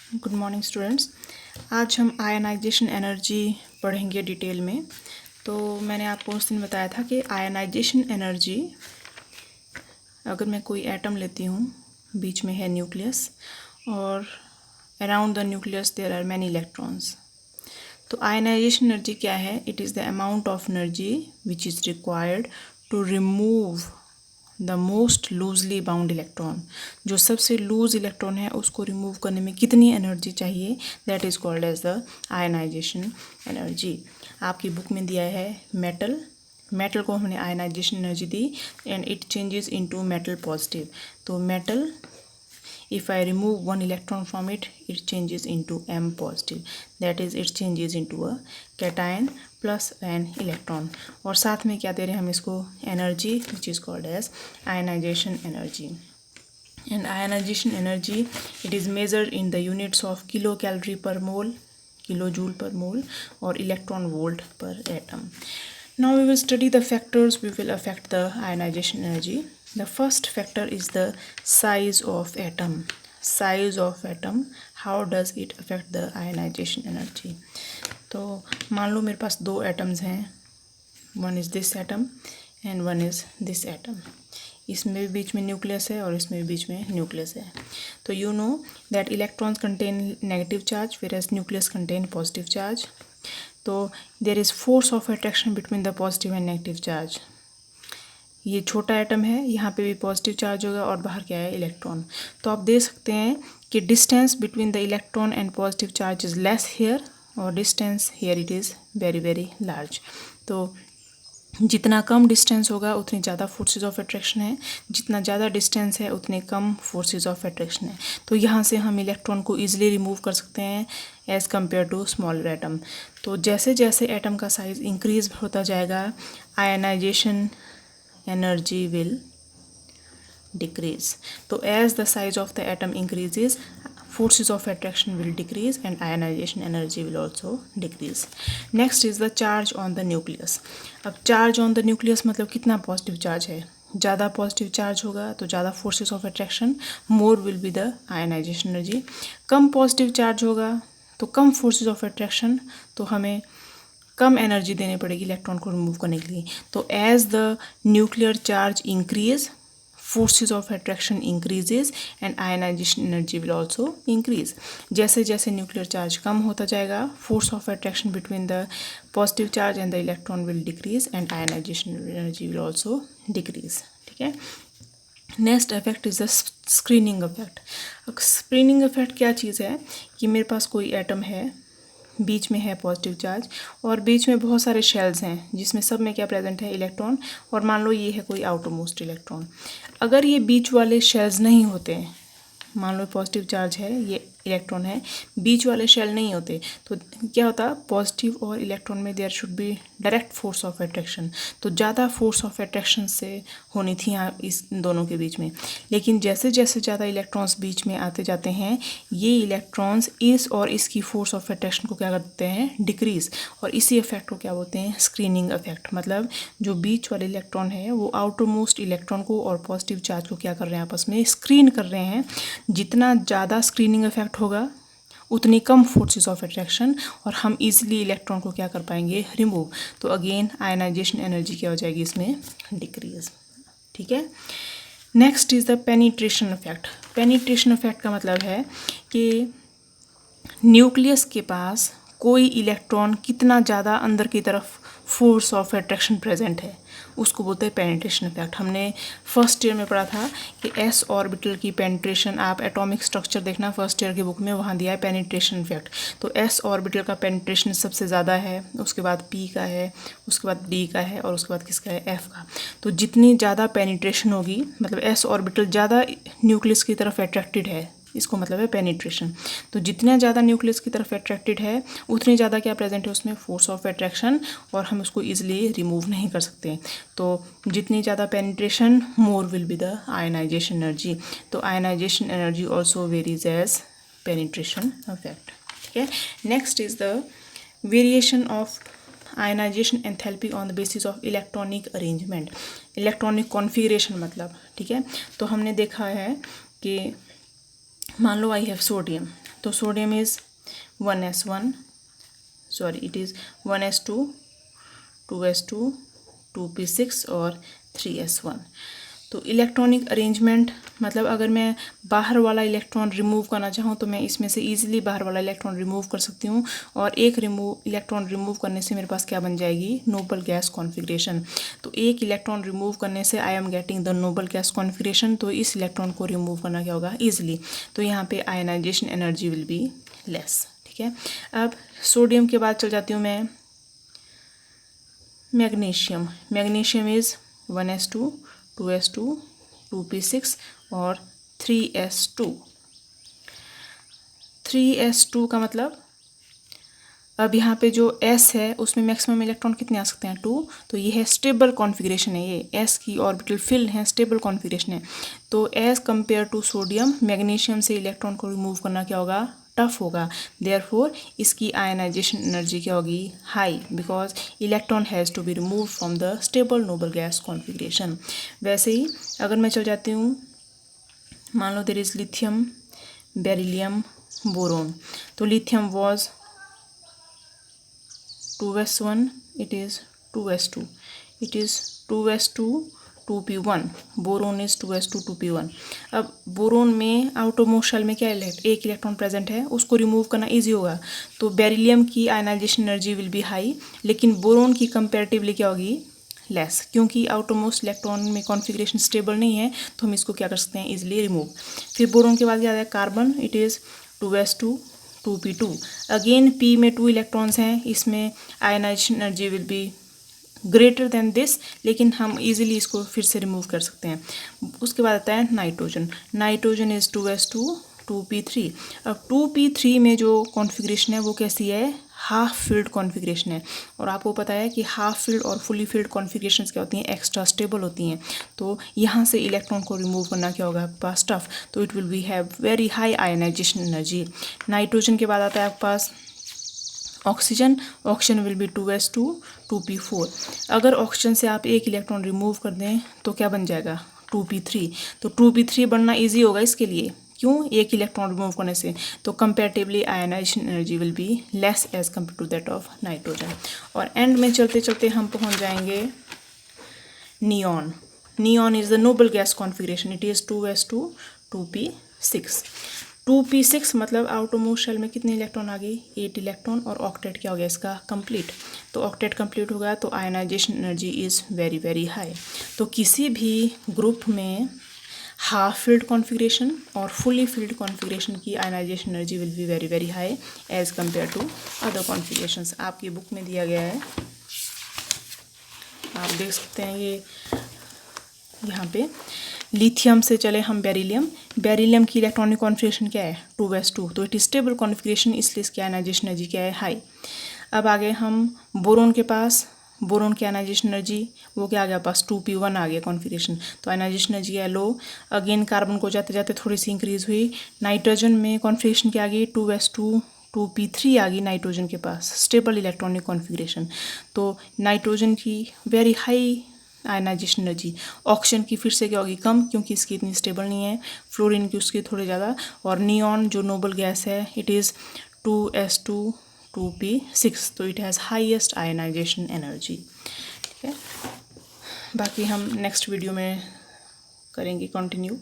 Good morning students. आज हम ionization energy पढ़ेंगे डिटेल में। तो मैंने आपको उस दिन बताया था कि आयनाइजेशन एनर्जी, अगर मैं कोई एटम लेती हूँ, बीच में है न्यूक्लियस और around the nucleus there are many electrons. तो आयनाइजेशन एनर्जी क्या है? It is the amount of energy which is required to remove the most loosely bound electron. जो सबसे लूज इलेक्ट्रॉन है उसको रिमूव करने में कितनी एनर्जी चाहिए, that is called as the ionization energy. आपकी बुक में दिया है मेटल को हमने आयनाइजेशन एनर्जी दी and it changes into metal positive. तो metal, if I remove one electron from it, it changes into M positive, that is it changes into a cation plus an electron। और साथ में क्या दे रहे हैं हम इसको? Energy, which is called as ionization energy। and ionization energy, it is measured in the units of kilocalorie per mole, kilojoule per mole, or electron volt per atom। Now we will study the factors which will affect the ionization energy। The first factor is the size of atom। Size of atom, how does it affect the ionization energy? तो मान लो मेरे पास दो atoms हैं, one is this atom and one is this atom. इसमें भी बीच में nucleus है और इसमें भी बीच में न्यूक्लियस है। तो you know that electrons contain negative charge whereas nucleus contain positive charge. तो there is force of attraction between the positive and negative charge. ये छोटा एटम है, यहाँ पे भी पॉजिटिव चार्ज होगा और बाहर क्या है? इलेक्ट्रॉन। तो आप देख सकते हैं कि distance between the electron and positive charge is less here और distance here it is very very large. तो जितना कम डिस्टेंस होगा उतनी ज़्यादा फोर्सेस ऑफ अट्रैक्शन है, जितना ज़्यादा डिस्टेंस है उतने कम फोर्सेस ऑफ अट्रैक्शन है। तो यहाँ से हम इलेक्ट्रॉन को ईजिली रिमूव कर सकते हैं as compare to smaller atom. तो जैसे जैसे एटम का साइज़ इंक्रीज होता जाएगा, आयनाइजेशन energy will decrease। तो as the size of the atom increases, forces of attraction will decrease and ionization energy will also decrease। Next is the charge on the nucleus। अब charge on the nucleus मतलब कितना positive charge है? ज़्यादा positive charge होगा तो ज़्यादा forces of attraction, more will be the ionization energy. कम positive charge होगा तो कम फोर्सेस ऑफ अट्रैक्शन, तो हमें कम एनर्जी देनी पड़ेगी इलेक्ट्रॉन को रिमूव करने के लिए। तो as the nuclear charge increase, forces of attraction increases and ionisation energy will also increase. जैसे जैसे न्यूक्लियर चार्ज कम होता जाएगा, force of attraction between the positive charge and the electron will decrease and ionisation energy will also decrease. ठीक है। Next effect is the screening effect. Screening effect क्या चीज़ है कि मेरे पास कोई एटम है, बीच में है पॉजिटिव चार्ज और बीच में बहुत सारे शेल्स हैं जिसमें सब में क्या प्रेजेंट है? इलेक्ट्रॉन। और मान लो ये है कोई आउटर मोस्ट इलेक्ट्रॉन। अगर ये बीच वाले शेल्स नहीं होते, मान लो पॉजिटिव चार्ज है, ये इलेक्ट्रॉन है, बीच वाले शेल नहीं होते, तो क्या होता? पॉजिटिव और इलेक्ट्रॉन में there should be direct force of attraction. तो ज़्यादा फोर्स ऑफ अट्रैक्शन से होनी थी यहाँ इस दोनों के बीच में। लेकिन जैसे जैसे ज़्यादा इलेक्ट्रॉन्स बीच में आते जाते हैं, ये इलेक्ट्रॉन्स इस और इसकी फोर्स ऑफ अट्रैक्शन को क्या करते हैं? डिक्रीज। और इसी इफेक्ट को क्या बोलते हैं? Screening effect. मतलब जो बीच वाले इलेक्ट्रॉन है वो आउटर मोस्ट इलेक्ट्रॉन को और पॉजिटिव चार्ज को क्या कर रहे हैं? आपस में स्क्रीन कर रहे हैं। जितना ज़्यादा स्क्रीनिंग इफेक्ट होगा उतनी कम फोर्सेस ऑफ अट्रैक्शन और हम इजीली इलेक्ट्रॉन को क्या कर पाएंगे? रिमूव। तो अगेन आयनाइजेशन एनर्जी क्या हो जाएगी इसमें? डिक्रीज। ठीक है। Next is the penetration effect. Penetration effect का मतलब है कि न्यूक्लियस के पास कोई इलेक्ट्रॉन कितना ज़्यादा अंदर की तरफ फोर्स ऑफ अट्रैक्शन प्रेजेंट है, उसको बोलते हैं पेनिट्रेशन इफेक्ट। हमने फर्स्ट ईयर में पढ़ा था कि एस ऑर्बिटल की पेनिट्रेशन, आप एटॉमिक स्ट्रक्चर देखना फर्स्ट ईयर की बुक में, वहाँ दिया है पेनिट्रेशन इफेक्ट। तो एस ऑर्बिटल का पेनिट्रेशन सबसे ज़्यादा है, उसके बाद पी का है, उसके बाद डी का है और उसके बाद किसका है? एफ का। तो जितनी ज़्यादा पेनिट्रेशन होगी, मतलब एस ऑर्बिटल ज़्यादा न्यूक्लियस की तरफ अट्रैक्टेड है, इसको मतलब है पेनिट्रेशन। तो जितना ज़्यादा न्यूक्लियस की तरफ अट्रैक्टेड है उतनी ज़्यादा क्या प्रेजेंट है उसमें? फोर्स ऑफ अट्रैक्शन, और हम उसको ईजिली रिमूव नहीं कर सकते। तो जितनी ज़्यादा penetration, more will be the ionization energy. तो ionization energy also varies as penetration effect. ठीक है। Next is the variation of ionization enthalpy on the basis of electronic arrangement. Electronic configuration मतलब, ठीक है। तो हमने देखा है कि मान लो आई हैव सोडियम, तो sodium is 1s1, sorry it is 1s2, 2s2, 2p6 और 3s1। तो इलेक्ट्रॉनिक अरेंजमेंट मतलब अगर मैं बाहर वाला इलेक्ट्रॉन रिमूव करना चाहूँ तो मैं इसमें से ईजिली बाहर वाला इलेक्ट्रॉन रिमूव कर सकती हूँ, और एक इलेक्ट्रॉन रिमूव करने से मेरे पास क्या बन जाएगी, नोबल गैस कॉन्फ़िगरेशन। तो एक इलेक्ट्रॉन रिमूव करने से I am getting the noble gas configuration. तो इस इलेक्ट्रॉन को रिमूव करना क्या होगा, ईजिली। तो यहाँ पे ionisation energy will be less. ठीक है, अब सोडियम के बाद चल जाती हूँ मैं magnesium. Magnesium is 1s2, 2s2, 2p6 और 3s2। 3s2 का मतलब अब यहाँ पे जो s है उसमें मैक्सिमम इलेक्ट्रॉन कितने आ सकते हैं, 2। तो ये है स्टेबल कॉन्फ़िगरेशन है, ये s की ऑर्बिटल फिल है, स्टेबल कॉन्फ़िगरेशन है। तो as compare to sodium, magnesium से इलेक्ट्रॉन को रिमूव करना क्या होगा, टफ होगा। देयरफॉर इसकी आयनाइजेशन एनर्जी क्या होगी, high, because electron has to be remove from the stable noble gas configuration. वैसे ही अगर मैं चल जाती हूँ, मान लो there is lithium, beryllium, boron. तो lithium was 2s1, it is 2s2, it is 2s2, 2p1, boron is 2s2, 2p1। अब बोरोन में आउटरमोस्ट शेल में क्या एक इलेक्ट्रॉन प्रेजेंट है, उसको रिमूव करना इजी होगा। तो बेरिलियम की ionisation energy will be high, लेकिन बोरोन की कंपेरेटिवली क्या होगी, लेस, क्योंकि आउटरमोस्ट इलेक्ट्रॉन में कॉन्फ़िगरेशन स्टेबल नहीं है, तो हम इसको क्या कर सकते हैं, इजीली रिमूव। फिर बोरोन के बाद क्या आता है, carbon, it is 2s2, 2p2। Again p में 2 इलेक्ट्रॉन्स हैं, इसमें ionisation energy will be greater than this, लेकिन हम इजीली इसको फिर से रिमूव कर सकते हैं। उसके बाद आता है nitrogen. Nitrogen is 2s2, 2p3। अब 2p3 में जो कॉन्फ़िगरेशन है वो कैसी है, हाफ फील्ड कॉन्फ़िगरेशन है। और आपको पता है कि हाफ फील्ड और फुली फील्ड कॉन्फ़िगरेशंस क्या होती हैं, एक्स्ट्रा स्टेबल होती हैं। तो यहाँ से इलेक्ट्रॉन को रिमूव करना क्या होगा आपके पास, टफ। तो it will be have very high ionisation energy. Nitrogen के बाद आता है आपके पास oxygen. Oxygen will be 2s2, 2p4। अगर ऑक्सीजन से आप एक इलेक्ट्रॉन रिमूव कर दें तो क्या बन जाएगा, 2p3। तो 2p3 बनना ईजी होगा इसके लिए, क्यों, एक इलेक्ट्रॉन रिमूव करने से। तो comparatively ionisation energy will be less as compare to that of nitrogen. और एंड में चलते चलते हम पहुंच जाएंगे neon. Neon is the noble gas configuration, it is 2s2, 2p6। 2p6 मतलब आउटरमोस्ट शेल में कितने इलेक्ट्रॉन आ गए, 8 इलेक्ट्रॉन, और ऑक्टेट क्या हो गया इसका, कंप्लीट। तो ऑक्टेट कंप्लीट हो गया, तो ionization energy is very very high. तो किसी भी ग्रुप में हाफ फील्ड कॉन्फ़िगरेशन और फुली फील्ड कॉन्फ़िगरेशन की ionisation energy will be very very high as compare to other configurations. आपकी बुक में दिया गया है, आप देख सकते हैं। ये यहाँ पे लिथियम से चले हम बेरिलियम। बेरिलियम की इलेक्ट्रॉनिक कॉन्फ़िगरेशन क्या है, 2s2। तो इट इज स्टेबल कॉन्फ़िगरेशन, इसलिए इसकी आयनाइजेशन एनर्जी क्या है, हाई। अब आगे हम बोरोन के पास। बोरोन की आयनाइजेशन एनर्जी वो क्या आ गया पास, 2p1 आ गया कॉन्फ़िगरेशन। तो आयनाइजेशन एनर्जी है लो। अगेन कार्बन को जाते जाते थोड़ी सी इंक्रीज हुई। नाइट्रोजन में कॉन्फ़िगरेशन क्या आ गई, 2s2, 2p3 आ गई नाइट्रोजन के पास, स्टेबल इलेक्ट्रॉनिक कॉन्फ़िगरेशन। तो नाइट्रोजन की very high ionisation energy. Oxygen की फिर से क्या होगी, कम, क्योंकि इसकी इतनी स्टेबल नहीं है। फ्लोरीन की उसकी थोड़ी ज़्यादा। और नियॉन जो नोबल गैस है, इट इज़ 2s2, 2p6। तो it has highest ionisation energy. ठीक है, बाकी हम नेक्स्ट वीडियो में करेंगे कंटिन्यू।